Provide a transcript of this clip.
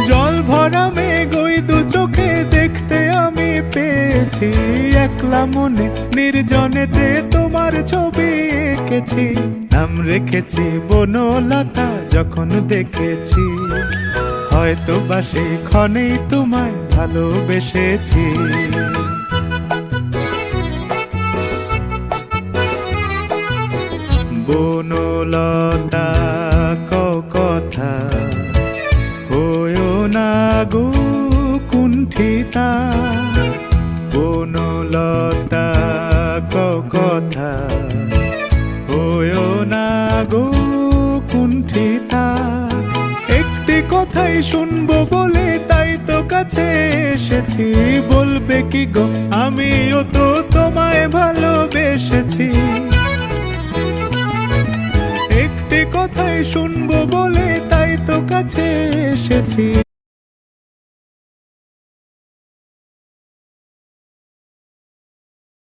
জল ভরা মেঘ ওই দু চোখে দেখতে আমি পেয়েছি, একলা মনে নির্জনেতে তোমার ছবি এঁকেছি। নাম রেখেছি বনলতা যখন দেখেছি, হয়তো বা সেই ক্ষণেই তোমায় ভালোবেসেছি। বনলতা কথা হয়ো না গো কুণ্ঠিতা, বনলতা কথা হয়ো না গো কুণ্ঠিতা। একটি কথাই শুনবো বলে তাই তো কাছে এসেছি, বলবে কি গো আমিও তো তোমায় ভালোবেসেছি। একটি কথাই শুনবো বলে তাই তো কাছে এসেছি,